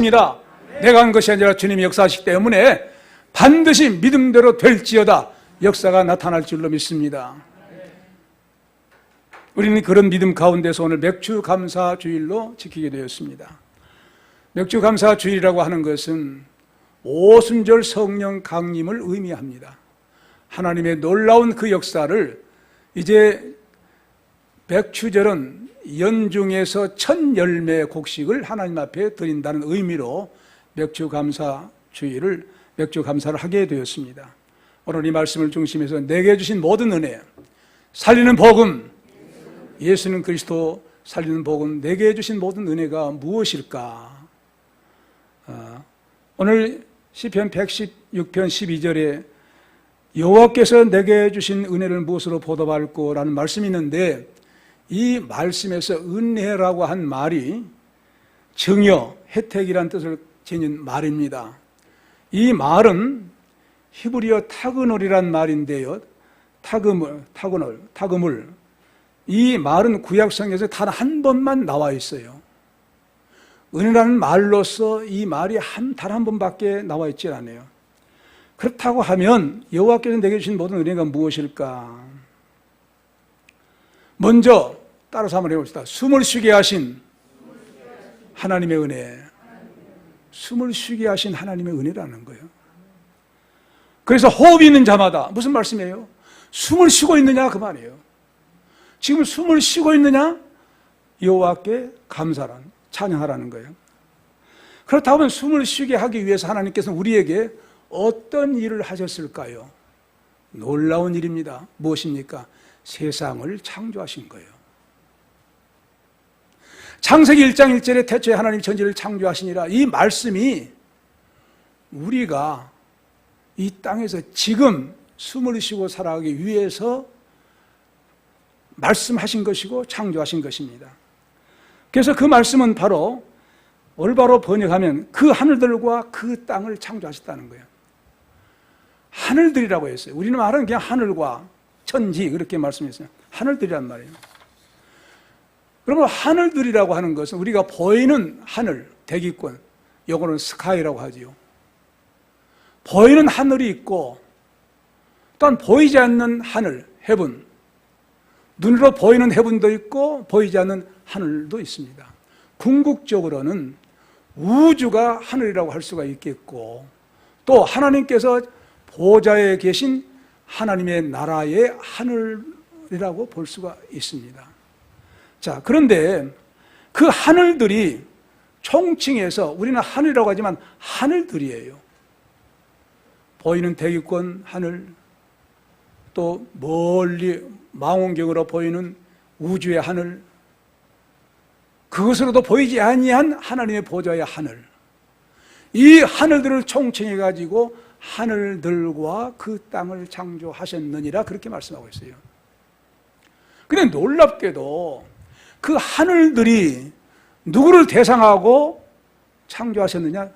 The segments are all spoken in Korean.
내가 한 것이 아니라 주님이 역사하시기 때문에 반드시 믿음대로 될지어다 역사가 나타날 줄로 믿습니다. 우리는 그런 믿음 가운데서 오늘 맥주감사주일로 지키게 되었습니다. 맥주감사주일이라고 하는 것은 오순절 성령 강림을 의미합니다. 하나님의 놀라운 그 역사를 이제 맥주절은 연중에서 첫 열매 곡식을 하나님 앞에 드린다는 의미로 맥주감사주일을 맥주감사를 하게 되었습니다. 오늘 이 말씀을 중심해서 내게 주신 모든 은혜, 살리는 복음, 예수는 그리스도 살리는 복음, 내게 주신 모든 은혜가 무엇일까? 오늘 시편 116편 12절에 여호와께서 내게 주신 은혜를 무엇으로 보답할꼬? 라는 말씀이 있는데 이 말씀에서 은혜라고 한 말이 증여, 혜택이라는 뜻을 지닌 말입니다. 이 말은 히브리어 타그놀이란 말인데요. 타그물. 이 말은 구약성경에서 단 한 번만 나와 있어요. 은혜라는 말로서 이 말이 단 한 번밖에 나와 있지 않아요. 그렇다고 하면 여호와께서 내게 주신 모든 은혜가 무엇일까? 먼저 따라서 한번 해봅시다. 숨을 쉬게 하신 하나님의 은혜. 숨을 쉬게 하신 하나님의 은혜라는 거예요. 그래서 호흡이 있는 자마다 무슨 말씀이에요? 숨을 쉬고 있느냐 그 말이에요. 지금 숨을 쉬고 있느냐? 여호와께 감사란, 찬양하라는 거예요. 그렇다면 숨을 쉬게 하기 위해서 하나님께서는 우리에게 어떤 일을 하셨을까요? 놀라운 일입니다. 무엇입니까? 세상을 창조하신 거예요. 창세기 1장 1절에 태초에 하나님 천지를 창조하시니라, 이 말씀이 우리가 이 땅에서 지금 숨을 쉬고 살아가기 위해서 말씀하신 것이고 창조하신 것입니다. 그래서 그 말씀은 바로 올바로 번역하면 그 하늘들과 그 땅을 창조하셨다는 거예요. 하늘들이라고 했어요. 우리는 말은 그냥 하늘과 천지 그렇게 말씀했어요. 하늘들이란 말이에요. 그러면 하늘들이라고 하는 것은 우리가 보이는 하늘, 대기권, 영어로는 스카이라고 하지요. 보이는 하늘이 있고 또한 보이지 않는 하늘, 헤븐, 눈으로 보이는 헤븐도 있고 보이지 않는 하늘도 있습니다. 궁극적으로는 우주가 하늘이라고 할 수가 있겠고 또 하나님께서 보좌에 계신 하나님의 나라의 하늘이라고 볼 수가 있습니다. 자, 그런데 그 하늘들이 총칭해서 우리는 하늘이라고 하지만 하늘들이에요. 보이는 대기권 하늘, 또 멀리 망원경으로 보이는 우주의 하늘, 그것으로도 보이지 아니한 하나님의 보좌의 하늘, 이 하늘들을 총칭해 가지고 하늘들과 그 땅을 창조하셨느니라 그렇게 말씀하고 있어요. 그런데 놀랍게도 그 하늘들이 누구를 대상하고 창조하셨느냐?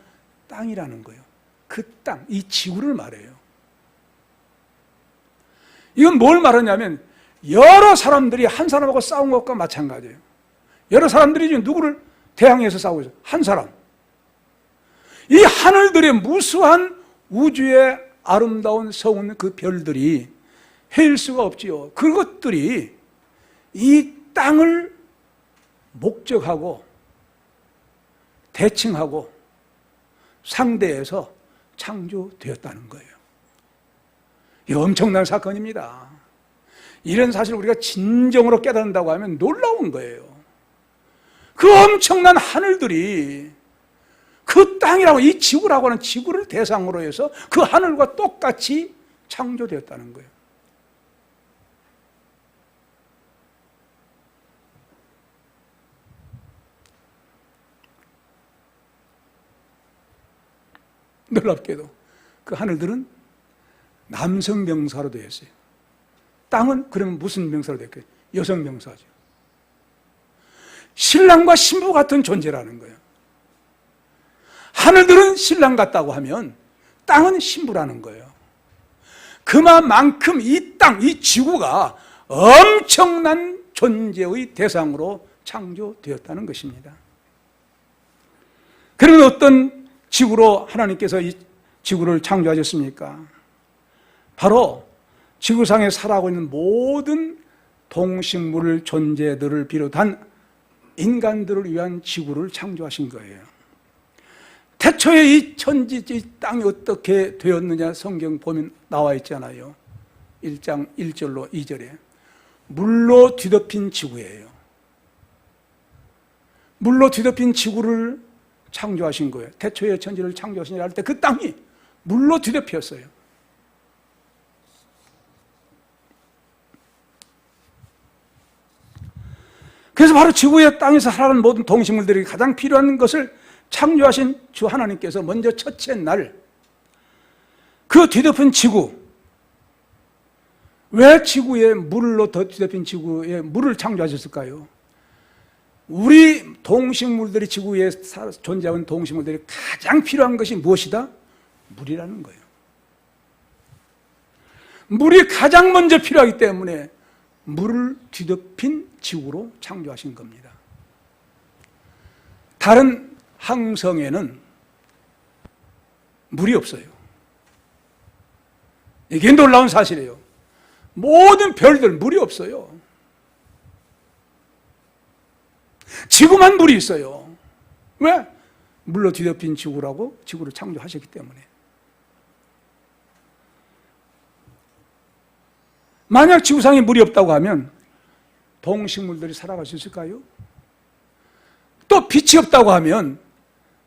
땅이라는 거예요. 그 땅, 이 지구를 말해요. 이건 뭘 말하냐면 여러 사람들이 한 사람하고 싸운 것과 마찬가지예요. 여러 사람들이 지금 누구를 대항해서 싸우고 있어요? 한 사람. 이 하늘들의 무수한 우주의 아름다운 성운 그 별들이 헤일 수가 없지요. 그것들이 이 땅을 목적하고 대칭하고 상대해서 창조되었다는 거예요. 이 엄청난 사건입니다. 이런 사실을 우리가 진정으로 깨닫는다고 하면 놀라운 거예요. 그 엄청난 하늘들이 그 땅이라고, 이 지구라고 하는 지구를 대상으로 해서 그 하늘과 똑같이 창조되었다는 거예요. 놀랍게도 그 하늘들은 남성 명사로 되어 있어요. 땅은 그러면 무슨 명사로 되어 있어요? 여성 명사죠. 신랑과 신부 같은 존재라는 거예요. 하늘들은 신랑 같다고 하면 땅은 신부라는 거예요. 그만큼 이 땅, 이 지구가 엄청난 존재의 대상으로 창조되었다는 것입니다. 그러면 어떤 지구로 하나님께서 이 지구를 창조하셨습니까? 바로 지구상에 살아가고 있는 모든 동식물 존재들을 비롯한 인간들을 위한 지구를 창조하신 거예요. 태초에 이 천지, 이 땅이 어떻게 되었느냐 성경 보면 나와 있잖아요. 1장 1절로 2절에 물로 뒤덮인 지구예요. 물로 뒤덮인 지구를 창조하신 거예요. 태초에 천지를 창조하시냐 할 때 그 땅이 물로 뒤덮였어요. 그래서 바로 지구의 땅에서 살아가는 모든 동식물들이 가장 필요한 것을 창조하신 주 하나님께서 먼저 첫째 날 그 뒤덮은 지구, 왜 지구에 물로 뒤덮인 지구에 물을 창조하셨을까요? 우리 동식물들이 지구에 존재하는 동식물들이 가장 필요한 것이 무엇이다? 물이라는 거예요. 물이 가장 먼저 필요하기 때문에 물을 뒤덮인 지구로 창조하신 겁니다. 다른 항성에는 물이 없어요. 이게 놀라운 사실이에요. 모든 별들 물이 없어요. 지구만 물이 있어요. 왜? 물로 뒤덮인 지구라고 지구를 창조하셨기 때문에. 만약 지구상에 물이 없다고 하면 동식물들이 살아갈 수 있을까요? 또 빛이 없다고 하면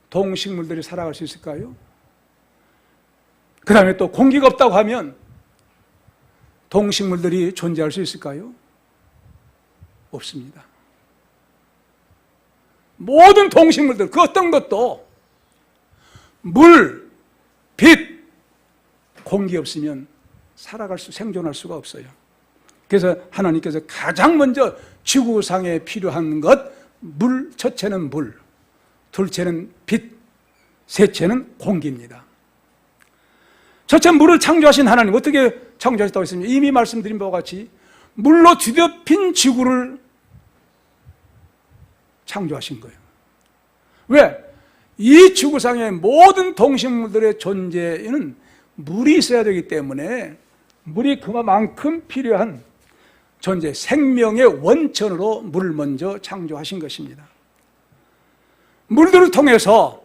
동식물들이 살아갈 수 있을까요? 그 다음에 또 공기가 없다고 하면 동식물들이 존재할 수 있을까요? 없습니다. 모든 동식물들, 그 어떤 것도 물, 빛, 공기 없으면 생존할 수가 없어요. 그래서 하나님께서 가장 먼저 지구상에 필요한 것, 물, 첫째는 물, 둘째는 빛, 셋째는 공기입니다. 첫째 물을 창조하신 하나님, 어떻게 창조하셨다고 했습니까? 이미 말씀드린 바와 같이 물로 뒤덮인 지구를 창조하신 거예요. 왜? 이 지구상의 모든 동식물들의 존재에는 물이 있어야 되기 때문에 물이 그만큼 필요한 존재, 생명의 원천으로 물을 먼저 창조하신 것입니다. 물들을 통해서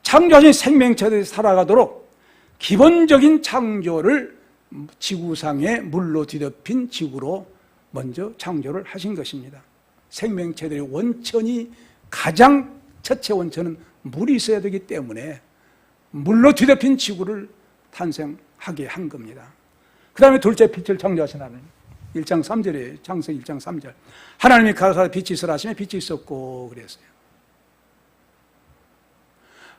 창조하신 생명체들이 살아가도록 기본적인 창조를 지구상의 물로 뒤덮인 지구로 먼저 창조를 하신 것입니다. 생명체들의 원천이 가장 첫째 원천은 물이 있어야 되기 때문에 물로 뒤덮인 지구를 탄생하게 한 겁니다. 그 다음에 둘째 빛을 창조하신 하나님. 1장 3절이에요. 창세기 1장 3절. 하나님이 가라사대 빛이 있으라 하시면 빛이 있었고 그랬어요.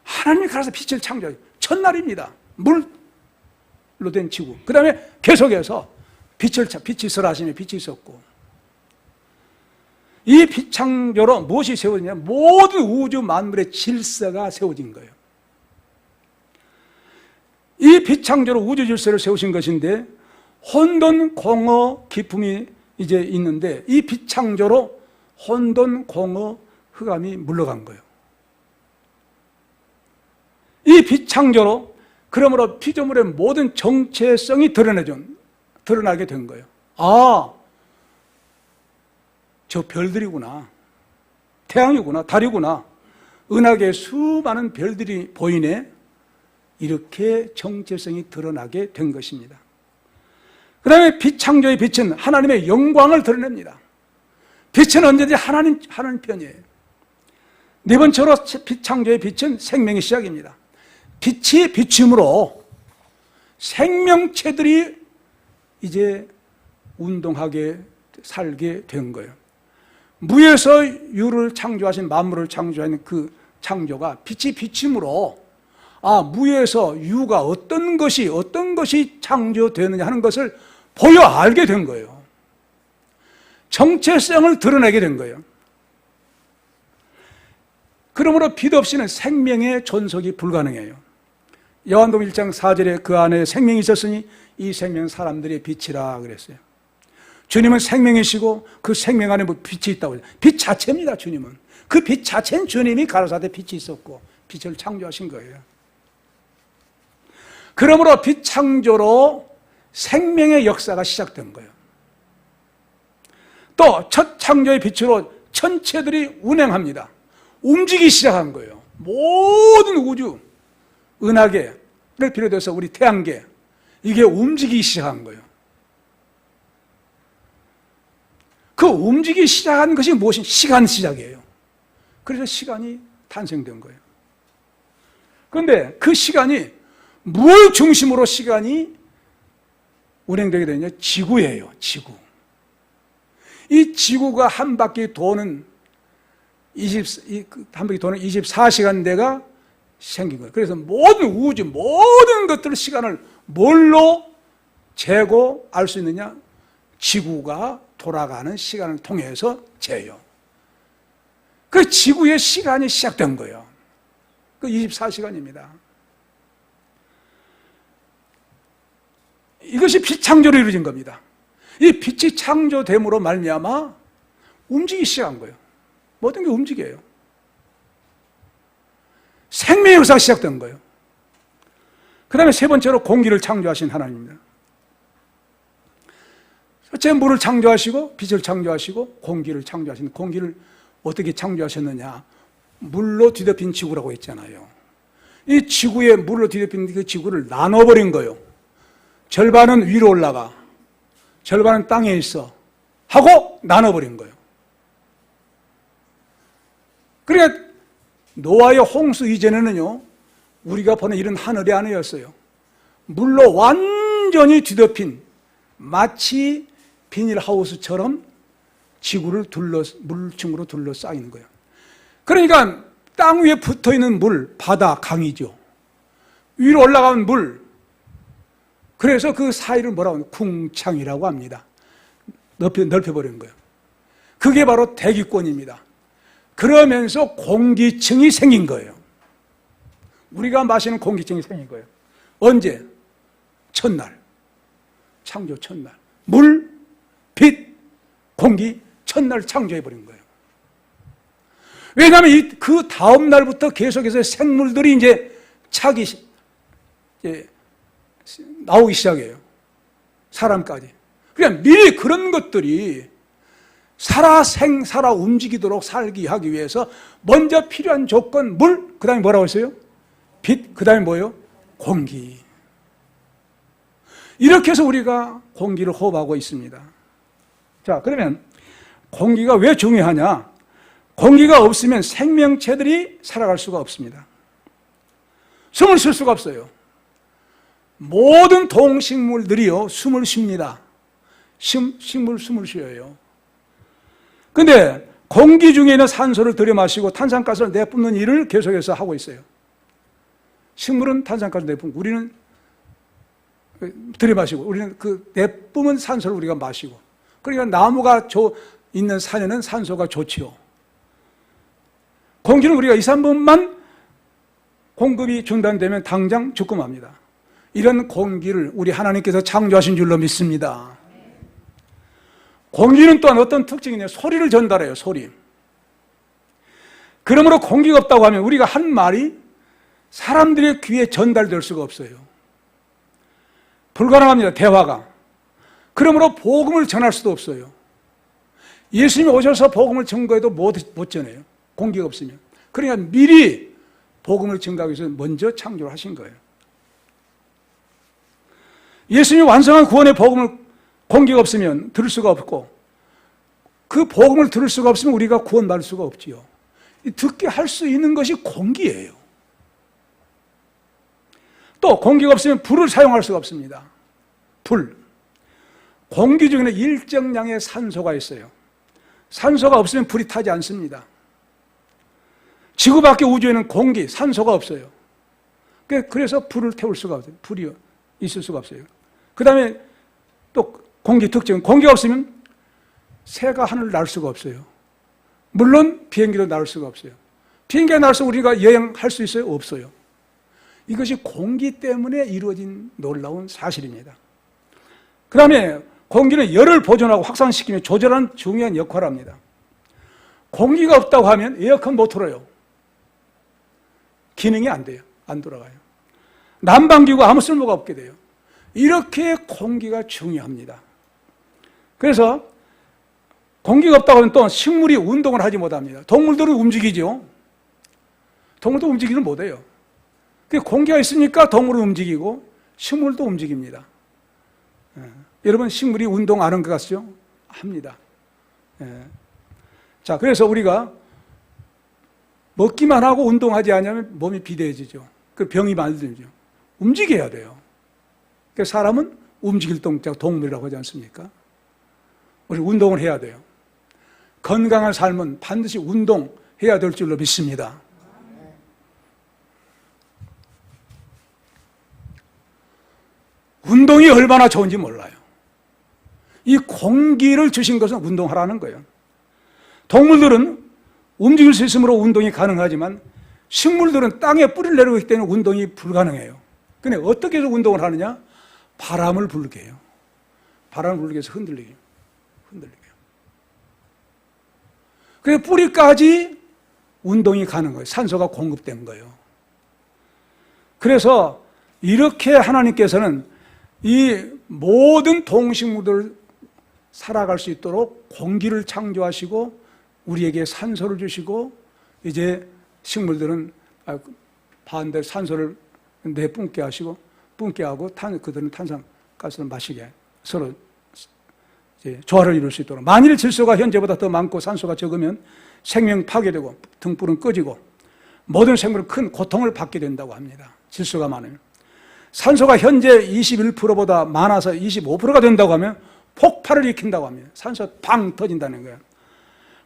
하나님이 가라사대 빛을 창조하셨어요. 첫날입니다. 물로 된 지구. 그 다음에 계속해서 빛이 있으라 하시면 빛이 있었고, 이 빛 창조로 무엇이 세워지냐? 모든 우주 만물의 질서가 세워진 거예요. 이 빛 창조로 우주 질서를 세우신 것인데 혼돈, 공허, 기품이 이제 있는데 이 빛 창조로 혼돈, 공허, 흑암이 물러간 거예요. 이 빛 창조로 그러므로 피조물의 모든 정체성이 드러나게 된 거예요. 아, 저 별들이구나, 태양이구나, 달이구나, 은하계의 수많은 별들이 보이네. 이렇게 정체성이 드러나게 된 것입니다. 그 다음에 빛 창조의 빛은 하나님의 영광을 드러냅니다. 빛은 언제든지 하나님 편이에요. 네 번째로 빛 창조의 빛은 생명의 시작입니다. 빛이 비춤으로 생명체들이 이제 운동하게 살게 된 거예요. 무에서 유를 창조하신, 만물을 창조하는 그 창조가 빛이 비춤으로, 아, 무에서 유가 어떤 것이 창조되느냐 하는 것을 보여 알게 된 거예요. 정체성을 드러내게 된 거예요. 그러므로 빛 없이는 생명의 존속이 불가능해요. 요한복음 1장 4절에 그 안에 생명이 있었으니 이 생명은 사람들의 빛이라 그랬어요. 주님은 생명이시고 그 생명 안에 뭐 빛이 있다고 해요. 빛 자체입니다. 주님은. 그 빛 자체는 주님이 가라사대 빛이 있었고 빛을 창조하신 거예요. 그러므로 빛 창조로 생명의 역사가 시작된 거예요. 또 첫 창조의 빛으로 천체들이 운행합니다. 움직이기 시작한 거예요. 모든 우주, 은하계를 비롯해서 우리 태양계, 이게 움직이기 시작한 거예요. 그 움직이기 시작한 것이 무엇이? 시간 시작이에요. 그래서 시간이 탄생된 거예요. 그런데 그 시간이 뭘 중심으로 시간이 운행되게 되느냐? 지구예요. 지구. 이 지구가 한 바퀴 도는 24시간대가 생긴 거예요. 그래서 모든 우주, 모든 것들 시간을 뭘로 재고 알 수 있느냐? 지구가 돌아가는 시간을 통해서 재요. 그 지구의 시간이 시작된 거예요. 그 24시간입니다. 이것이 빛 창조로 이루어진 겁니다. 이 빛이 창조됨으로 말미암아 움직이기 시작한 거예요. 모든 게 움직여요. 생명의 역사가 시작된 거예요. 그 다음에 세 번째로 공기를 창조하신 하나님입니다. 첫째 물을 창조하시고 빛을 창조하시고 공기를 창조하신, 공기를 어떻게 창조하셨느냐? 물로 뒤덮인 지구라고 했잖아요. 이 지구에 물로 뒤덮인 그 지구를 나눠버린 거예요. 절반은 위로 올라가, 절반은 땅에 있어 하고 나눠버린 거예요. 그러니까 노아의 홍수 이전에는요, 우리가 보는 이런 하늘이 아니었어요. 물로 완전히 뒤덮인 마치 비닐하우스처럼 지구를 물층으로 둘러싸이는 거예요. 그러니까 땅 위에 붙어있는 물, 바다, 강이죠. 위로 올라가는 물, 그래서 그 사이를 뭐라고 하냐? 궁창이라고 합니다. 넓혀버리는 거예요. 그게 바로 대기권입니다. 그러면서 공기층이 생긴 거예요. 우리가 마시는 공기층이 생긴 거예요. 언제? 첫날. 창조 첫날. 물, 빛, 공기, 첫날 창조해버린 거예요. 왜냐하면 그 다음 날부터 계속해서 생물들이 이제 나오기 시작해요. 사람까지. 그냥 미리 그런 것들이 살아 움직이도록 살기 하기 위해서 먼저 필요한 조건, 물, 그 다음에 뭐라고 했어요? 빛, 그 다음에 뭐예요? 공기. 이렇게 해서 우리가 공기를 호흡하고 있습니다. 자, 그러면 공기가 왜 중요하냐? 공기가 없으면 생명체들이 살아갈 수가 없습니다. 숨을 쉴 수가 없어요. 모든 동식물들이요, 숨을 쉽니다. 식물 숨을 쉬어요. 근데 공기 중에 있는 산소를 들여마시고 탄산가스를 내뿜는 일을 계속해서 하고 있어요. 식물은 탄산가스를 내뿜고, 우리는 들여마시고, 우리는 그 내뿜은 산소를 우리가 마시고. 그러니까 나무가 있는 산에는 산소가 좋지요. 공기는 우리가 2, 3분만 공급이 중단되면 당장 죽고 맙니다. 이런 공기를 우리 하나님께서 창조하신 줄로 믿습니다. 공기는 또한 어떤 특징이 있냐면 소리를 전달해요. 소리. 그러므로 공기가 없다고 하면 우리가 한 말이 사람들의 귀에 전달될 수가 없어요. 불가능합니다. 대화가. 그러므로 복음을 전할 수도 없어요. 예수님이 오셔서 복음을 증거해도 못 전해요. 공기가 없으면. 그러니까 미리 복음을 증거하기 위해서 먼저 창조를 하신 거예요. 예수님이 완성한 구원의 복음을 공기가 없으면 들을 수가 없고, 그 복음을 들을 수가 없으면 우리가 구원받을 수가 없지요. 듣게 할 수 있는 것이 공기예요. 또 공기가 없으면 불을 사용할 수가 없습니다. 불. 공기 중에는 일정량의 산소가 있어요. 산소가 없으면 불이 타지 않습니다. 지구 밖의 우주에는 공기, 산소가 없어요. 그래서 불을 태울 수가 없어요. 불이 있을 수가 없어요. 그 다음에 또 공기 특징은 공기가 없으면 새가 하늘을 날 수가 없어요. 물론 비행기도 날 수가 없어요. 비행기가 날아서 우리가 여행할 수 있어요? 없어요. 이것이 공기 때문에 이루어진 놀라운 사실입니다. 그 다음에 공기는 열을 보존하고 확산시키며 조절하는 중요한 역할을 합니다. 공기가 없다고 하면 에어컨 못 틀어요. 기능이 안 돼요. 안 돌아가요. 난방기구가 아무 쓸모가 없게 돼요. 이렇게 공기가 중요합니다. 그래서 공기가 없다고 하면 또 식물이 운동을 하지 못합니다. 동물들은 움직이죠. 동물도 움직이를 못해요. 공기가 있으니까 동물은 움직이고 식물도 움직입니다. 여러분 식물이 운동 안 하는 것 같죠? 합니다. 자, 그래서 우리가 먹기만 하고 운동하지 않으면 몸이 비대해지죠. 그 병이 많이 들죠. 움직여야 돼요. 사람은 움직일 동작 동물이라고 하지 않습니까? 우리 운동을 해야 돼요. 건강한 삶은 반드시 운동해야 될 줄로 믿습니다. 운동이 얼마나 좋은지 몰라요. 이 공기를 주신 것은 운동하라는 거예요. 동물들은 움직일 수 있으므로 운동이 가능하지만 식물들은 땅에 뿌리를 내리고 있기 때문에 운동이 불가능해요. 근데 어떻게 해서 운동을 하느냐? 바람을 불게 해요. 바람을 불게 해서 흔들리게 해요. 그래서 뿌리까지 운동이 가는 거예요. 산소가 공급된 거예요. 그래서 이렇게 하나님께서는 이 모든 동식물들을 살아갈 수 있도록 공기를 창조하시고 우리에게 산소를 주시고 이제 식물들은 반대로 산소를 내뿜게 하시고 뿜게 하고 그들은 탄산가스를 마시게 서로 이제 조화를 이룰 수 있도록. 만일 질소가 현재보다 더 많고 산소가 적으면 생명 파괴되고 등불은 꺼지고 모든 생물은 큰 고통을 받게 된다고 합니다. 질소가 많으면. 산소가 현재 21%보다 많아서 25%가 된다고 하면 폭발을 일으킨다고 합니다. 산소가 팡 터진다는 거예요.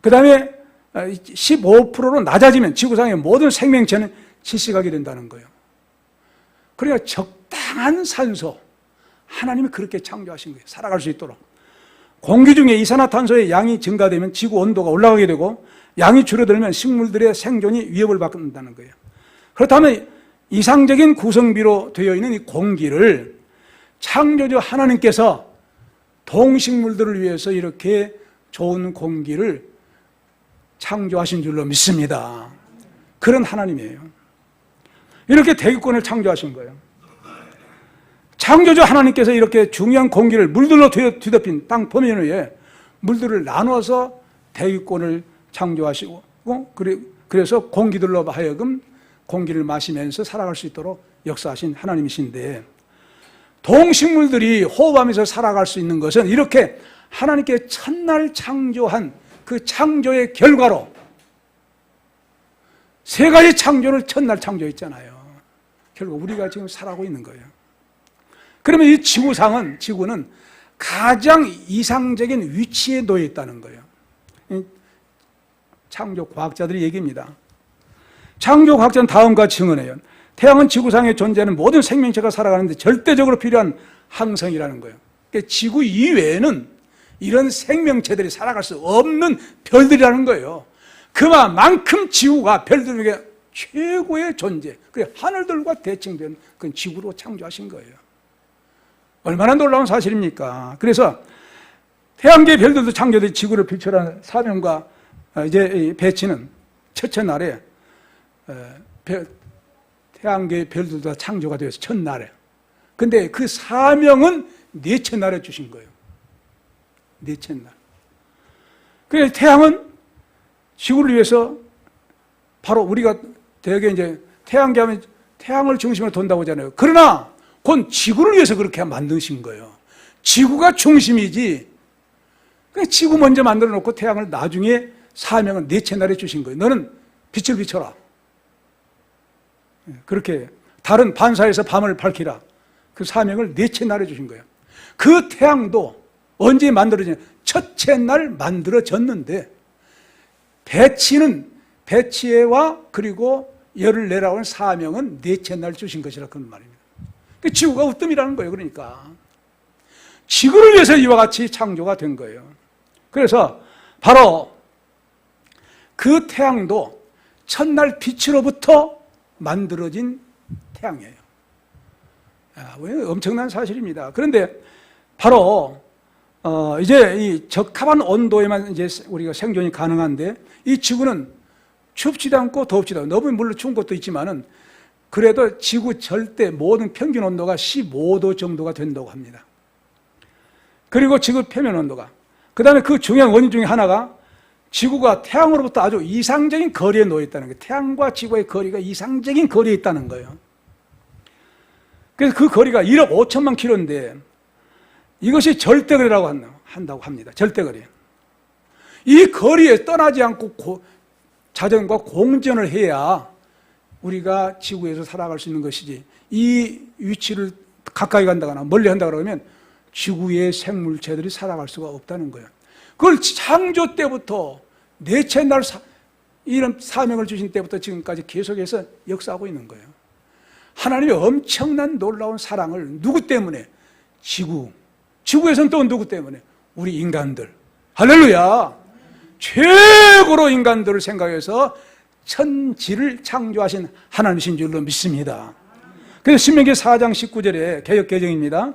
그 다음에 15%로 낮아지면 지구상의 모든 생명체는 질식하게 된다는 거예요. 그러니까 적당한 산소, 하나님이 그렇게 창조하신 거예요. 살아갈 수 있도록. 공기 중에 이산화탄소의 양이 증가되면 지구 온도가 올라가게 되고 양이 줄어들면 식물들의 생존이 위협을 받는다는 거예요. 그렇다면 이상적인 구성비로 되어 있는 이 공기를 창조주 하나님께서 동식물들을 위해서 이렇게 좋은 공기를 창조하신 줄로 믿습니다. 그런 하나님이에요. 이렇게 대기권을 창조하신 거예요. 창조주 하나님께서 이렇게 중요한 공기를 물들로 뒤덮인 땅 표면 위에 물들을 나눠서 대기권을 창조하시고 그래서 공기들로 하여금 공기를 마시면서 살아갈 수 있도록 역사하신 하나님이신데 동식물들이 호흡하면서 살아갈 수 있는 것은 이렇게 하나님께 첫날 창조한 그 창조의 결과로 세 가지 창조를 첫날 창조했잖아요. 결국 우리가 지금 살아가고 있는 거예요. 그러면 이 지구는 가장 이상적인 위치에 놓여 있다는 거예요. 창조 과학자들의 얘기입니다. 창조 과학자는 다음과 증언해요. 태양은 지구상에 존재하는 모든 생명체가 살아가는데 절대적으로 필요한 항성이라는 거예요. 그러니까 지구 이외에는 이런 생명체들이 살아갈 수 없는 별들이라는 거예요. 그만큼 지구가 별들 중에 최고의 존재, 하늘들과 대칭된 그 지구로 창조하신 거예요. 얼마나 놀라운 사실입니까? 그래서 태양계 별들도 창조된 지구를 비춰라는 사명과 이제 배치는 첫째 날에 태양계 별들도 창조가 되어서 첫날에. 근데 그 사명은 넷째 날에 주신 거예요. 넷째 날. 그래서 태양은 지구를 위해서 바로 우리가 되게 이제 태양계 하면 태양을 중심으로 돈다고 하잖아요. 그러나 그건 지구를 위해서 그렇게 만드신 거예요. 지구가 중심이지. 그러니까 지구 먼저 만들어 놓고 태양을 나중에 사명은 넷째 날에 주신 거예요. 너는 빛을 비춰라. 그렇게 다른 반사에서 밤을 밝히라. 그 사명을 넷째 날에 주신 거예요. 그 태양도 언제 만들어지냐? 첫째 날 만들어졌는데 배치와 그리고 열을 내라고 사명은 넷째 날 주신 것이라 그런 말입니다. 지구가 으뜸이라는 거예요. 그러니까 지구를 위해서 이와 같이 창조가 된 거예요. 그래서 바로 그 태양도 첫날 빛으로부터 만들어진 태양이에요. 엄청난 사실입니다. 그런데 바로 이제 이 적합한 온도에만 이제 우리가 생존이 가능한데 이 지구는 춥지도 않고 덥지도 않고 너무 물론 추운 것도 있지만은 그래도 지구 절대 모든 평균 온도가 15도 정도가 된다고 합니다. 그리고 지구 표면 온도가, 그 다음에 그 중요한 원인 중에 하나가 지구가 태양으로부터 아주 이상적인 거리에 놓여 있다는 거예요. 태양과 지구의 거리가 이상적인 거리에 있다는 거예요. 그래서 그 거리가 1억 5천만 킬로인데 이것이 절대거리라고 한다고 합니다. 절대거리. 이 거리에 떠나지 않고 자전과 공전을 해야 우리가 지구에서 살아갈 수 있는 것이지, 이 위치를 가까이 간다거나 멀리 한다 그러면 지구의 생물체들이 살아갈 수가 없다는 거예요. 그걸 창조 때부터 넷째 날 이런 사명을 주신 때부터 지금까지 계속해서 역사하고 있는 거예요. 하나님의 엄청난 놀라운 사랑을 누구 때문에? 지구에서는 또 누구 때문에? 우리 인간들. 할렐루야. 최고로 인간들을 생각해서 천지를 창조하신 하나님이신 줄로 믿습니다. 그래서 신명기 4장 19절에 개역개정입니다.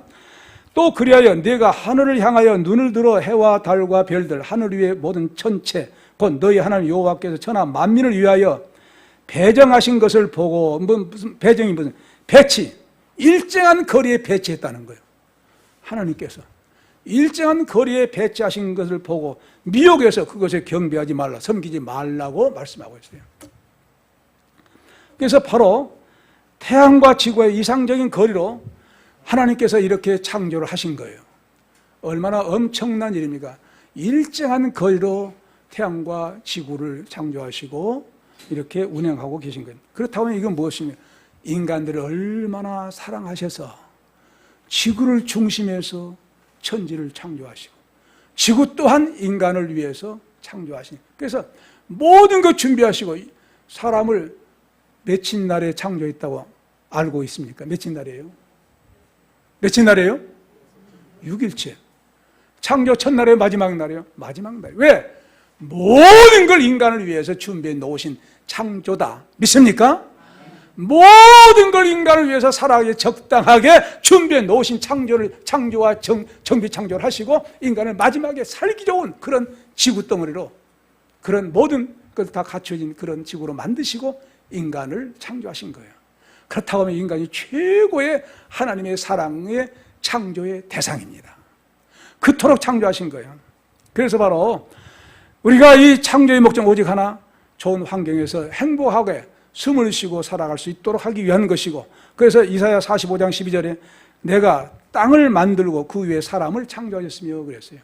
또 그리하여 내가 하늘을 향하여 눈을 들어 해와 달과 별들, 하늘 위의 모든 천체, 곧 너희 하나님 여호와께서 천하 만민을 위하여 배정하신 것을 보고, 무슨 배정이 무슨 배치, 일정한 거리에 배치했다는 거예요. 하나님께서 일정한 거리에 배치하신 것을 보고 미혹해서 그것에 경배하지 말라, 섬기지 말라고 말씀하고 있어요. 그래서 바로 태양과 지구의 이상적인 거리로 하나님께서 이렇게 창조를 하신 거예요. 얼마나 엄청난 일입니까? 일정한 거리로 태양과 지구를 창조하시고 이렇게 운행하고 계신 거예요. 그렇다면 이건 무엇입니까? 인간들을 얼마나 사랑하셔서 지구를 중심해서 천지를 창조하시고 지구 또한 인간을 위해서 창조하신, 그래서 모든 것 준비하시고 사람을 며칠 날에 창조했다고 알고 있습니까? 며칠 날이에요? 며칠 날이에요? 6일째. 창조 첫날에 마지막 날이에요? 마지막 날. 왜? 모든 걸 인간을 위해서 준비해 놓으신 창조다. 믿습니까? 모든 걸 인간을 위해서 살아가기 적당하게 준비해 놓으신 창조와 정비 창조를 하시고 인간을 마지막에 살기 좋은 그런 지구 덩어리로, 그런 모든 것 다 갖춰진 그런 지구로 만드시고 인간을 창조하신 거예요. 그렇다고 하면 인간이 최고의 하나님의 사랑의 창조의 대상입니다. 그토록 창조하신 거예요. 그래서 바로 우리가 이 창조의 목적 오직 하나, 좋은 환경에서 행복하게 숨을 쉬고 살아갈 수 있도록 하기 위한 것이고, 그래서 이사야 45장 12절에 내가 땅을 만들고 그 위에 사람을 창조하셨으며 그랬어요.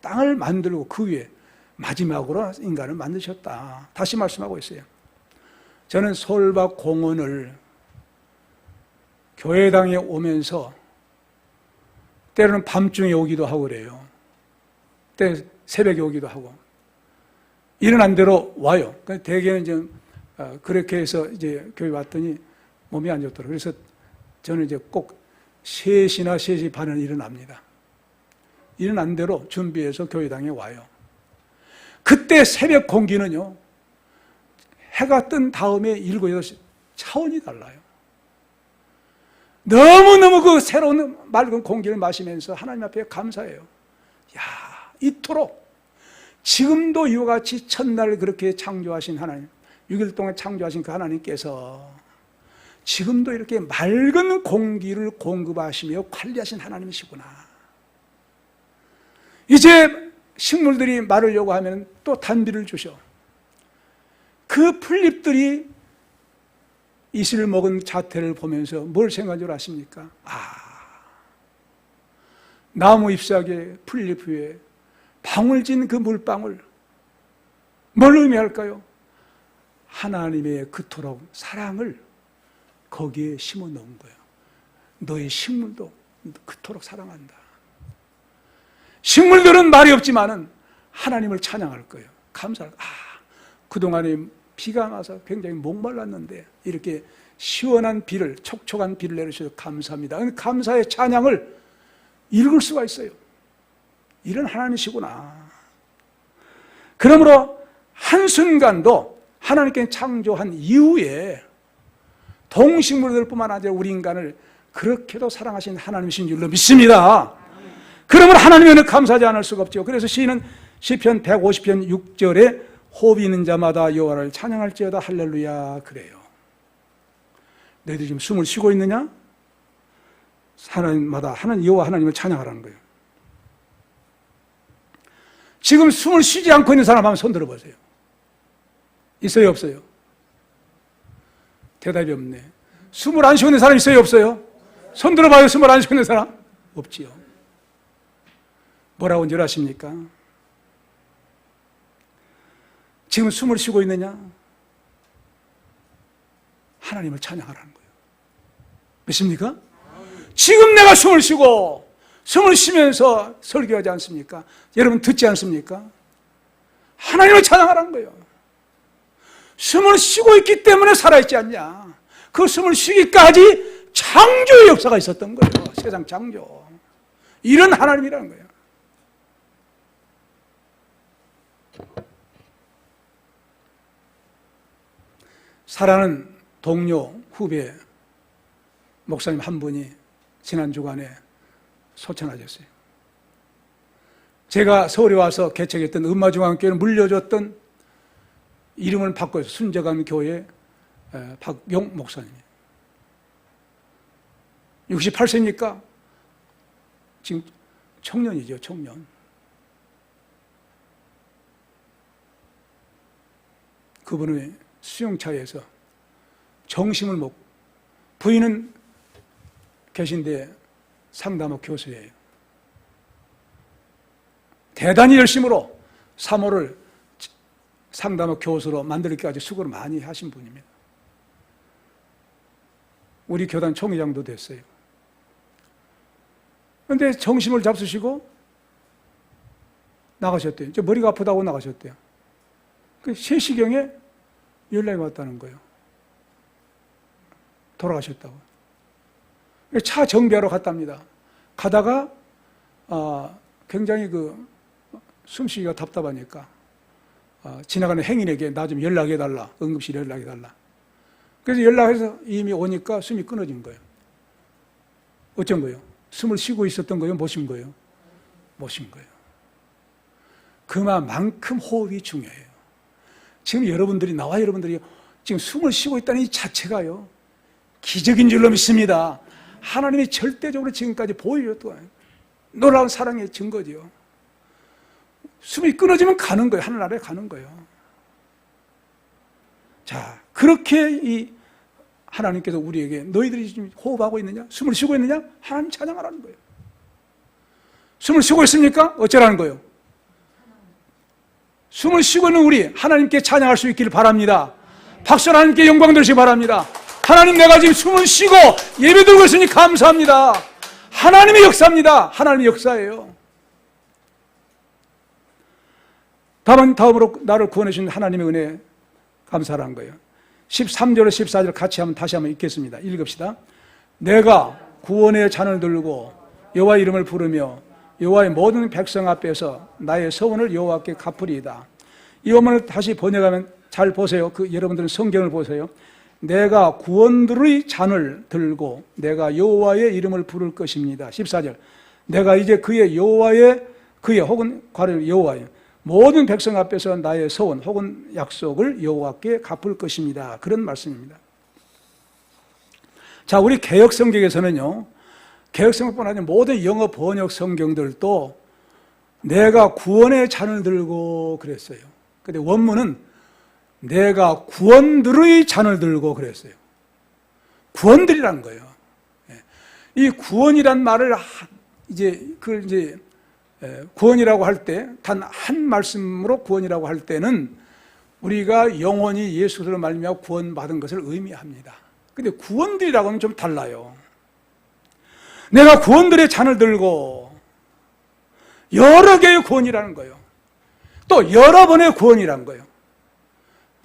땅을 만들고 그 위에 마지막으로 인간을 만드셨다. 다시 말씀하고 있어요. 저는 서울밖 공원을 교회당에 오면서 때로는 밤중에 오기도 하고 그래요. 때 새벽에 오기도 하고 일어난 대로 와요. 대개는 이제 그렇게 해서 이제 교회 왔더니 몸이 안 좋더라고요. 그래서 저는 이제 꼭 3시나 3시 반에 일어납니다. 일어난 대로 준비해서 교회당에 와요. 그때 새벽 공기는요, 해가 뜬 다음에 7, 8시 차원이 달라요. 너무너무 그 새로운 맑은 공기를 마시면서 하나님 앞에 감사해요. 야, 이토록 지금도 이와 같이 첫날 그렇게 창조하신 하나님, 6일 동안 창조하신 그 하나님께서 지금도 이렇게 맑은 공기를 공급하시며 관리하신 하나님이시구나. 이제 식물들이 마르려고 하면 또 단비를 주셔. 그 풀잎들이 이슬을 먹은 자태를 보면서 뭘 생각한 줄 아십니까? 나무 잎사귀에 풀잎 위에 방울진 그 물방울, 뭘 의미할까요? 하나님의 그토록 사랑을 거기에 심어 놓은 거예요. 너의 식물도 그토록 사랑한다. 식물들은 말이 없지만은 하나님을 찬양할 거예요. 감사할 거예요. 그동안에 비가 와서 굉장히 목말랐는데 이렇게 시원한 비를, 촉촉한 비를 내리셔서 감사합니다. 감사의 찬양을 읽을 수가 있어요. 이런 하나님이시구나. 그러므로 한순간도 하나님께 창조한 이후에 동식물들뿐만 아니라 우리 인간을 그렇게도 사랑하신 하나님이신 줄로 믿습니다. 그러면 하나님에는 감사하지 않을 수가 없죠. 그래서 시인은 시편 150편 6절에 호흡이 있는 자마다 여호와를 찬양할지어다 할렐루야 그래요. 너희들이 지금 숨을 쉬고 있느냐? 하나님마다 하나님 여호와 하나님을 찬양하라는 거예요. 지금 숨을 쉬지 않고 있는 사람 한번 손 들어보세요. 있어요, 없어요? 대답이 없네. 숨을 안 쉬고 있는 사람 있어요, 없어요? 손 들어봐요. 숨을 안 쉬고 있는 사람? 없지요. 뭐라고 줄 아십니까? 지금 숨을 쉬고 있느냐? 하나님을 찬양하라는 거예요. 믿습니까? 지금 내가 숨을 쉬고 숨을 쉬면서 설교하지 않습니까? 여러분 듣지 않습니까? 하나님을 찬양하라는 거예요. 숨을 쉬고 있기 때문에 살아있지 않냐? 그 숨을 쉬기까지 창조의 역사가 있었던 거예요. 세상 창조. 이런 하나님이라는 거예요. 사랑하는 동료, 후배, 목사님 한 분이 지난 주간에 소천하셨어요. 제가 서울에 와서 개척했던 음마중앙교회를 물려줬던 이름을 바꿔서 순재감 교회 박용 목사님이에요. 68세니까 지금 청년이죠, 청년. 그분의 수용차에서 정심을 먹고, 부인은 계신데 상담학 교수예요. 대단히 열심으로 3호를 상담학 교수로 만들기까지 수고를 많이 하신 분입니다. 우리 교단 총회장도 됐어요. 그런데 정심을 잡수시고 나가셨대요. 저 머리가 아프다고 나가셨대요. 그 3시경에 연락이 왔다는 거예요. 돌아가셨다고. 차 정비하러 갔답니다. 가다가 굉장히 숨쉬기가 답답하니까 지나가는 행인에게 나 좀 연락해달라. 응급실 연락해달라. 그래서 연락해서 이미 오니까 숨이 끊어진 거예요. 어쩐 거예요? 숨을 쉬고 있었던 거예요? 못 쉰 거예요? 못 쉰 거예요. 그만큼 호흡이 중요해요. 지금 여러분들이 지금 숨을 쉬고 있다는 이 자체가요, 기적인 줄로 믿습니다. 하나님이 절대적으로 지금까지 보여줬던 놀라운 사랑의 증거지요. 숨이 끊어지면 가는 거예요. 하늘나라에 가는 거예요. 자, 그렇게 이 하나님께서 우리에게 너희들이 지금 호흡하고 있느냐? 숨을 쉬고 있느냐? 하나님 찬양하라는 거예요. 숨을 쉬고 있습니까? 어쩌라는 거예요? 숨을 쉬고 있는 우리 하나님께 찬양할 수 있기를 바랍니다. 박수 하나님께 영광 돌리시기 바랍니다. 하나님, 내가 지금 숨을 쉬고 예배 드리고 있으니 감사합니다. 하나님의 역사입니다. 하나님의 역사예요. 다음으로 나를 구원해 주신 하나님의 은혜 감사한 거예요. 13절과 14절 같이 다시 한번 읽겠습니다. 읽읍시다. 내가 구원의 잔을 들고 여호와 이름을 부르며 여호와의 모든 백성 앞에서 나의 서원을 여호와께 갚으리이다. 이 원문을 다시 번역하면 잘 보세요. 여러분들은 성경을 보세요. 내가 구원들의 잔을 들고 내가 여호와의 이름을 부를 것입니다. 14절. 내가 이제 그의 혹은 가령 여호와의 모든 백성 앞에서 나의 서원 혹은 약속을 여호와께 갚을 것입니다. 그런 말씀입니다. 자, 우리 개역 성경에서는요, 개역 성경뿐 아니라 모든 영어 번역 성경들도 내가 구원의 잔을 들고 그랬어요. 근데 원문은 내가 구원들의 잔을 들고 그랬어요. 구원들이라는 거예요. 이 구원이란 말을 구원이라고 할 때, 단 한 말씀으로 구원이라고 할 때는 우리가 영원히 예수 그리스도로 말미암아 구원받은 것을 의미합니다. 근데 구원들이라고 하면 좀 달라요. 내가 구원들의 잔을 들고 여러 개의 구원이라는 거예요. 또 여러 번의 구원이라는 거예요.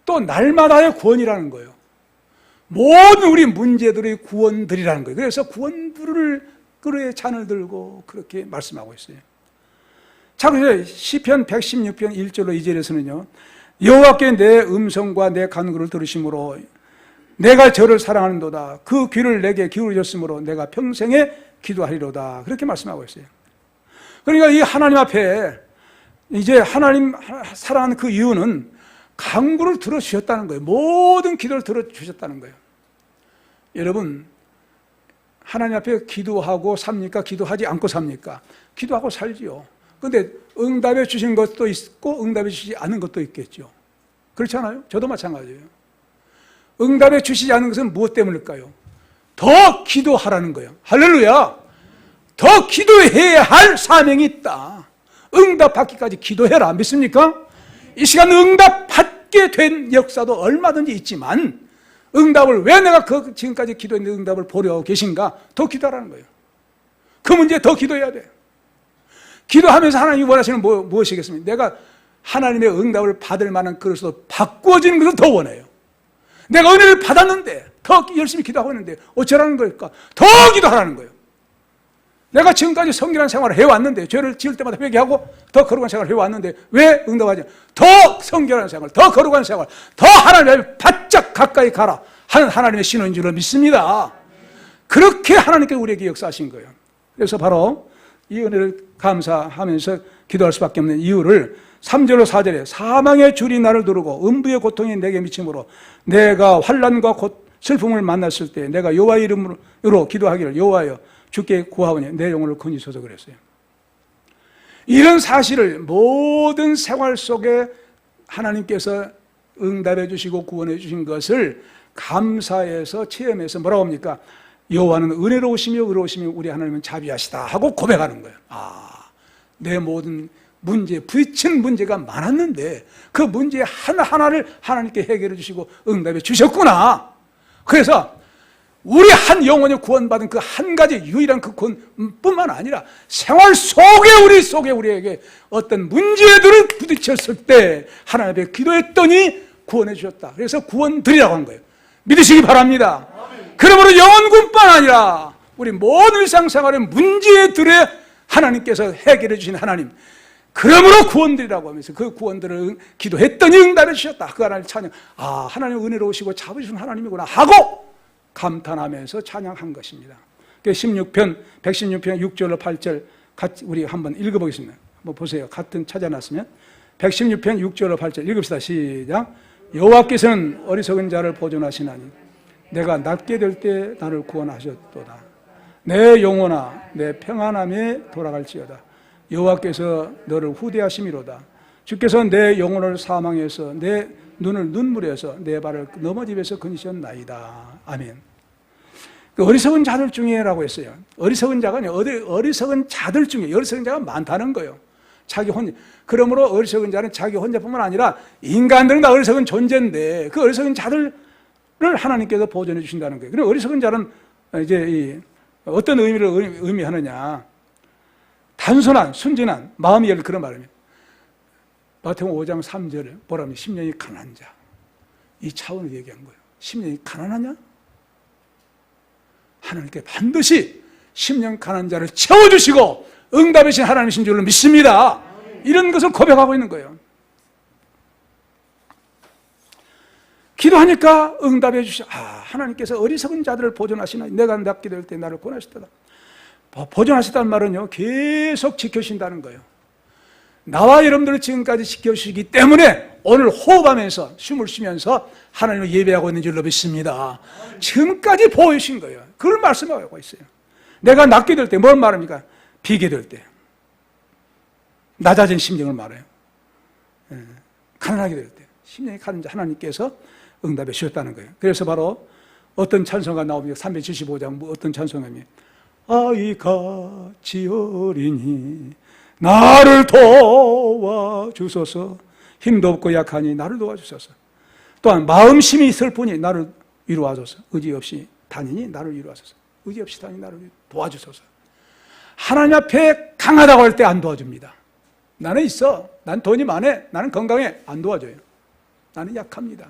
또 날마다의 구원이라는 거예요. 모든 우리 문제들의 구원들이라는 거예요. 그래서 구원들의 잔을 들고 그렇게 말씀하고 있어요. 자, 그래서 시편 116편 1절로 2절에서는요, 여호와께 내 음성과 내 간구를 들으심으로 내가 저를 사랑하는도다. 그 귀를 내게 기울여줬으므로 내가 평생에 기도하리로다. 그렇게 말씀하고 있어요. 그러니까 이 하나님 앞에 이제 하나님 사랑하는 그 이유는 간구를 들어주셨다는 거예요. 모든 기도를 들어주셨다는 거예요. 여러분, 하나님 앞에 기도하고 삽니까? 기도하지 않고 삽니까? 기도하고 살지요. 그런데 응답해 주신 것도 있고 응답해 주시지 않은 것도 있겠죠. 그렇지 않아요? 저도 마찬가지예요. 응답해 주시지 않은 것은 무엇 때문일까요? 더 기도하라는 거예요. 할렐루야! 더 기도해야 할 사명이 있다. 응답받기까지 기도해라. 믿습니까? 이 시간 응답받게 된 역사도 얼마든지 있지만 응답을 왜 내가 지금까지 기도했는데 응답을 보려 계신가? 더 기도하라는 거예요. 그 문제에 더 기도해야 돼. 기도하면서 하나님이 원하시는 무엇이겠습니까? 내가 하나님의 응답을 받을 만한 그릇으로 바꾸어지는 것을 더 원해요. 내가 은혜를 받았는데 더 열심히 기도하고 있는데 어쩌라는 걸까? 더 기도하라는 거예요. 내가 지금까지 성결한 생활을 해왔는데 죄를 지을 때마다 회개하고 더 거룩한 생활을 해왔는데 왜 응답하지? 더 성결한 생활, 더 거룩한 생활, 더 하나님을 바짝 가까이 가라 하는 하나님의 신호인 줄을 믿습니다. 그렇게 하나님께 우리에게 역사하신 거예요. 그래서 바로 이 은혜를 감사하면서 기도할 수밖에 없는 이유를 3절로 4절에 사망의 줄이 나를 두르고 음부의 고통이 내게 미침으로 내가 환난과 슬픔을 만났을 때 내가 여호와의 이름으로 기도하기를 여호와여 주께 구하오니 내 영혼을 건지소서 그랬어요. 이런 사실을 모든 생활 속에 하나님께서 응답해 주시고 구원해 주신 것을 감사해서 체험해서 뭐라고 합니까? 여호와는 은혜로우시며 의로우시며 우리 하나님은 자비하시다 하고 고백하는 거예요. 내 모든 문제, 부딪힌 문제가 많았는데 그 문제 하나하나를 하나님께 해결해 주시고 응답해 주셨구나. 그래서 우리 한 영혼이 구원받은 그 한 가지 유일한 그 구원뿐만 아니라 생활 속에 우리에게 어떤 문제들을 부딪혔을 때 하나님 앞에 기도했더니 구원해 주셨다. 그래서 구원 드리라고 한 거예요. 믿으시기 바랍니다. 그러므로 영혼뿐만 아니라 우리 모든 일상생활의 문제들에 하나님께서 해결해 주신 하나님, 그러므로 구원 드리라고 하면서 그 구원들을 기도했더니 응답해 주셨다. 그 하나님 찬양, 하나님 은혜로우시고 잡으신 하나님이구나 하고 감탄하면서 찬양한 것입니다. 116편 6절로 8절 같이 우리 한번 읽어보겠습니다. 한번 보세요. 같은 찾아놨으면 116편 6절로 8절 읽읍시다. 시작. 여호와께서는 어리석은 자를 보존하시나니 내가 낫게 될 때 나를 구원하셨도다. 내 영혼아 내 평안함에 돌아갈지어다. 여호와께서 너를 후대하심이로다. 주께서 내 영혼을 사망해서 내 눈을 눈물에서 내 발을 넘어집에서 건지셨나이다. 아멘. 그 어리석은 자들 중에라고 했어요. 어리석은 자가 아니라 어리석은 자들 중에 어리석은 자가 많다는 거예요. 자기 혼자. 그러므로 어리석은 자는 자기 혼자뿐만 아니라 인간들은 다 어리석은 존재인데 그 어리석은 자들을 하나님께서 보존해 주신다는 거예요. 그럼 어리석은 자는 이제 어떤 의미를 의미하느냐? 단순한 순진한 마음이 열린 그런 말입니다. 마태복음 5장 3절에 뭐라면 10년이 가난한 자. 이 차원을 얘기한 거예요. 10년이 가난하냐? 하나님께 반드시 10년 가난한 자를 채워주시고 응답이신 하나님이신 줄로 믿습니다. 이런 것을 고백하고 있는 거예요. 기도하니까 응답해 주시오. 하나님께서 어리석은 자들을 보존하시나 내가 낫게 될 때 나를 구원하시다. 보존하시다는 말은요 계속 지켜주신다는 거예요. 나와 여러분들을 지금까지 지켜주시기 때문에 오늘 호흡하면서 숨을 쉬면서 하나님을 예배하고 있는 줄로 믿습니다. 지금까지 보호해 주신 거예요. 그걸 말씀하고 있어요. 내가 낫게 될 때 뭘 말합니까? 비게 될 때 낮아진 심정을 말해요. 가난하게 될 때 심령이 가난한 자 하나님께서 응답해 주셨다는 거예요. 그래서 바로 어떤 찬송가 나옵니다. 375장 어떤 찬송가입니까? 아이같이 어리니 나를 도와주소서. 힘도 없고 약하니 나를 도와주소서. 또한 마음심이 슬프니 나를 위로하소서. 의지 없이 다니니 나를 위로하소서. 의지 없이 다니니 나를 도와주소서. 하나님 앞에 강하다고 할 때 안 도와줍니다. 나는 있어. 난 돈이 많아. 나는 건강해. 안 도와줘요. 나는 약합니다.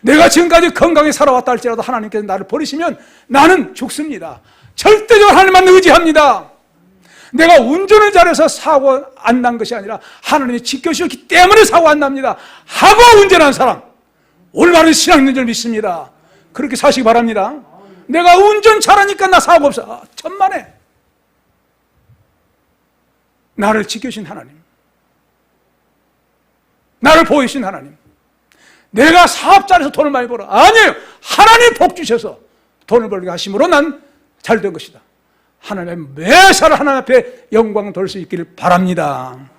내가 지금까지 건강히 살아왔다 할지라도 하나님께서 나를 버리시면 나는 죽습니다. 절대적으로 하나님만 의지합니다. 내가 운전을 잘해서 사고 안 난 것이 아니라 하나님이 지켜주셨기 때문에 사고 안 납니다 하고 운전한 사람 올바른 신앙 있는 줄 믿습니다. 그렇게 사시기 바랍니다. 내가 운전 잘하니까 나 사고 없어. 천만에 나를 지켜주신 하나님, 나를 보호해 주신 하나님, 내가 사업 잘해서 돈을 많이 벌어. 아니에요. 하나님 복 주셔서 돈을 벌게 하심으로 난 잘된 것이다. 하나님 매사를 하나님 앞에 영광 돌 수 있기를 바랍니다.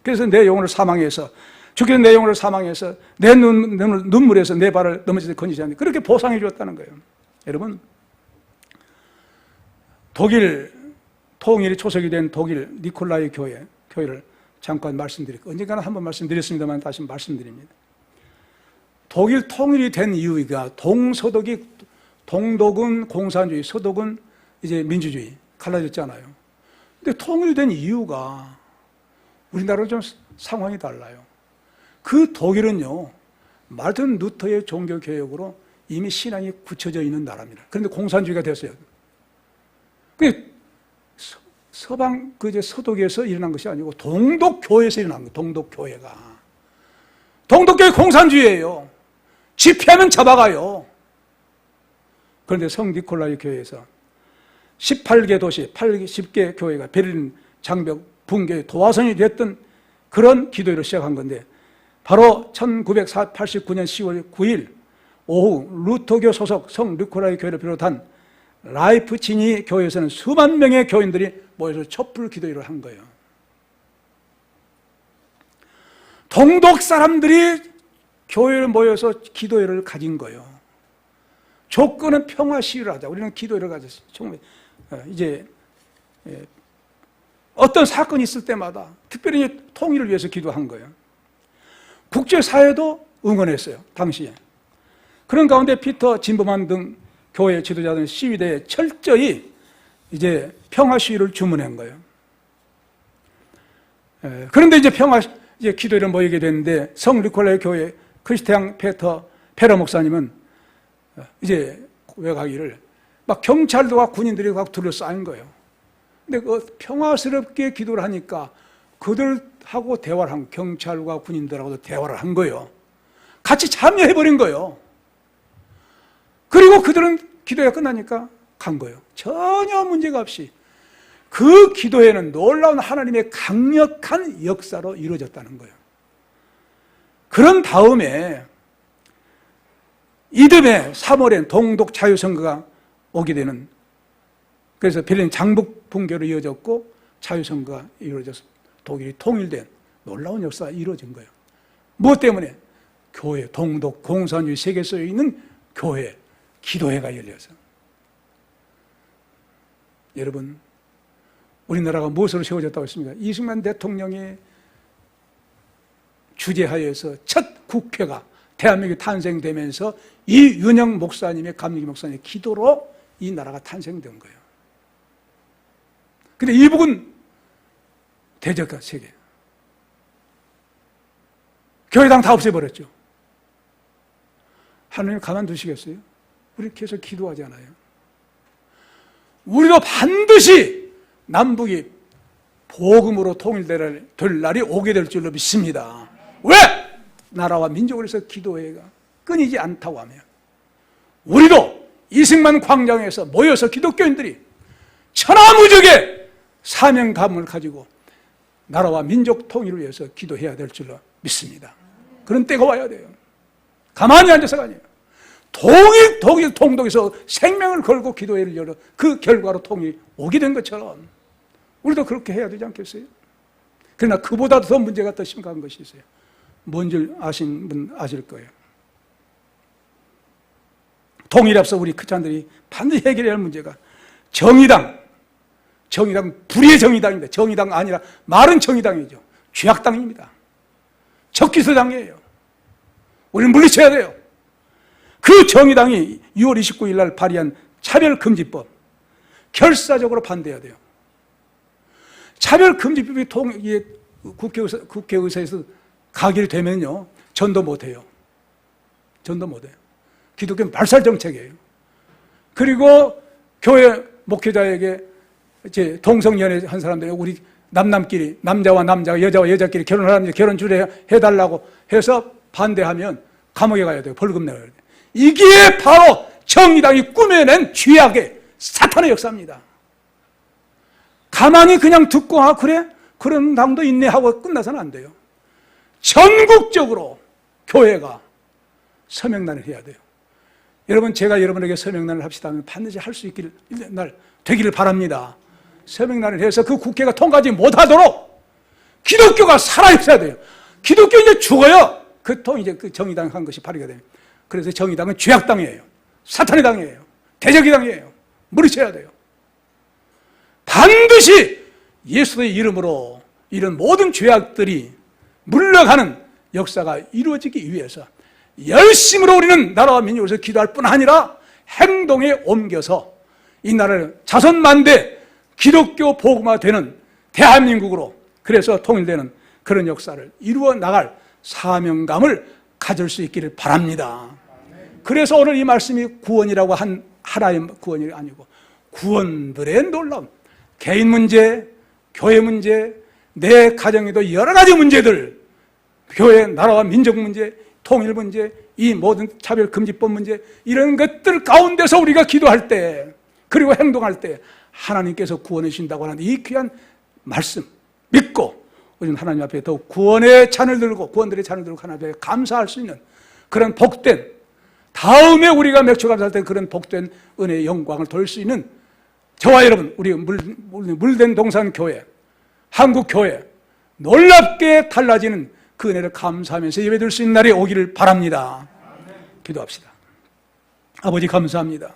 그래서 내 영혼을 사망해서, 주께서 내 영혼을 사망해서 내 눈물에서 내 발을 넘어져서 건지지 않는, 그렇게 보상해 주었다는 거예요. 여러분, 독일 통일이 초석이 된 독일 니콜라이 교회를 잠깐 말씀드릴게요. 언젠가는 한번 말씀드렸습니다만 다시 말씀드립니다. 독일 통일이 된 이유가 동서독이, 동독은 공산주의, 서독은 이제 민주주의 갈라졌잖아요. 근데 통일된 이유가 우리나라랑 좀 상황이 달라요. 그 독일은요, 마르틴 루터의 종교개혁으로 이미 신앙이 굳혀져 있는 나라입니다. 그런데 공산주의가 됐어요. 서방, 서독에서 일어난 것이 아니고 동독교회에서 일어난 거예요. 동독교회가. 동독교회 공산주의예요. 집회하면 잡아가요. 그런데 성 니콜라이 교회에서 18개 도시, 10개 교회가 베를린 장벽 붕괴의 도화선이 됐던 그런 기도회를 시작한 건데, 바로 1989년 10월 9일 오후 루터교 소속 성 니콜라이 교회를 비롯한 라이프치히 교회에서는 수만 명의 교인들이 모여서 촛불 기도회를 한 거예요. 동독 사람들이 교회를 모여서 기도회를 가진 거예요. 조건은 평화 시위를 하자. 우리는 기도회를 가졌어요. 이제 어떤 사건이 있을 때마다 특별히 통일을 위해서 기도한 거예요. 국제사회도 응원했어요, 당시에. 그런 가운데 피터 진버만 등 교회 지도자들은 시위대에 철저히 이제 평화 시위를 주문한 거예요. 그런데 이제 이제 기도회를 모이게 됐는데, 성 니콜라이 교회 크리스티앙 페러 목사님은 이제 외가기를 막 경찰들과 군인들이 막 둘러싸인 거예요. 근데 그 평화스럽게 기도를 하니까 그들하고 대화를 한, 경찰과 군인들하고도 대화를 한 거예요. 같이 참여해버린 거예요. 그리고 그들은 기도가 끝나니까 간 거예요. 전혀 문제가 없이. 그 기도회는 놀라운 하나님의 강력한 역사로 이루어졌다는 거예요. 그런 다음에 이듬해 3월엔 동독 자유선거가 오게 되는, 그래서 베를린 장벽 붕괴로 이어졌고 자유선거가 이루어져서 독일이 통일된 놀라운 역사가 이루어진 거예요. 무엇 때문에? 교회, 동독 공산주의 세계소에 있는 교회, 기도회가 열려서. 여러분, 우리나라가 무엇으로 세워졌다고 했습니까? 이승만 대통령의 주재하에서 첫 국회가 대한민국이 탄생되면서 이윤영 목사님의, 감리기 목사님의 기도로 이 나라가 탄생된 거예요. 근데 이북은 대적가 세계. 교회당 다 없애버렸죠. 하나님 가만두시겠어요? 우리 계속 기도하잖아요. 우리도 반드시 남북이 복음으로 통일될 날이 오게 될 줄로 믿습니다. 왜? 나라와 민족을 위해서 기도회가 끊이지 않다고 하며, 우리도 이승만 광장에서 모여서 기독교인들이 천하무적의 사명감을 가지고 나라와 민족 통일을 위해서 기도해야 될 줄로 믿습니다. 그런 때가 와야 돼요. 가만히 앉아서가 아니에요. 동독에서 생명을 걸고 기도회를 열어 그 결과로 통일이 오게 된 것처럼 우리도 그렇게 해야 되지 않겠어요? 그러나 그보다 더 문제가 더 심각한 것이 있어요. 뭔지 아신 분 아실 거예요. 통일에 앞서 우리 크리스찬들이 반드시 해결해야 할 문제가 정의당, 불의의 정의당입니다. 정의당 아니라 말은 정의당이죠. 죄악당입니다. 적기서당이에요. 우리는 물리쳐야 돼요. 그 정의당이 6월 29일 날 발의한 차별금지법, 결사적으로 반대해야 돼요. 차별금지법이 국회의사에서 가결이 되면요, 전도 못해요. 전도 못해요. 기독교는 말살정책이에요. 그리고 교회 목회자에게 이제 동성연애 한 사람들이 우리 남남끼리, 남자와 남자가, 여자와 여자끼리 결혼하는데 결혼 주례해달라고 해서 반대하면 감옥에 가야 돼요. 벌금 내야 돼요. 이게 바로 정의당이 꾸며낸 죄악의 사탄의 역사입니다. 가만히 그냥 듣고, 아, 그래? 그런 당도 있네 하고 끝나서는 안 돼요. 전국적으로 교회가 서명란을 해야 돼요. 여러분, 제가 여러분에게 서명란을 합시다 하면 반드시 할 수 있기를, 날 되기를 바랍니다. 서명란을 해서 그 국회가 통과하지 못하도록 기독교가 살아있어야 돼요. 기독교 이제 죽어요. 이제 그 정의당 한 것이 발의가 됩니다. 그래서 정의당은 죄악당이에요. 사탄의 당이에요. 대적의 당이에요. 물으셔야 돼요. 반드시 예수의 이름으로 이런 모든 죄악들이 물러가는 역사가 이루어지기 위해서 열심으로 우리는 나라와 민족을 위해서 기도할 뿐 아니라 행동에 옮겨서 이 나라를 자손만대 기독교 복음화되는 대한민국으로, 그래서 통일되는 그런 역사를 이루어 나갈 사명감을 가질 수 있기를 바랍니다. 그래서 오늘 이 말씀이 구원이라고 한 하나의 구원이 아니고 구원들의 놀라움, 개인 문제, 교회 문제, 내 가정에도 여러 가지 문제들, 교회, 나라와 민족 문제, 통일 문제, 이 모든 차별금지법 문제, 이런 것들 가운데서 우리가 기도할 때, 그리고 행동할 때 하나님께서 구원해 주신다고 하는 이 귀한 말씀 믿고 우리는 하나님 앞에 더욱 구원의 잔을 들고, 구원들의 잔을 들고 하나님 앞에 감사할 수 있는 그런 복된, 다음에 우리가 맥주 감사할 때 그런 복된 은혜의 영광을 돌릴 수 있는 저와 여러분, 우리 물된 동산교회, 한국교회 놀랍게 달라지는 그 은혜를 감사하면서 예배드릴 수 있는 날이 오기를 바랍니다. 기도합시다. 아버지, 감사합니다.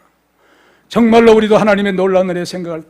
정말로 우리도 하나님의 놀라운 은혜 생각할 때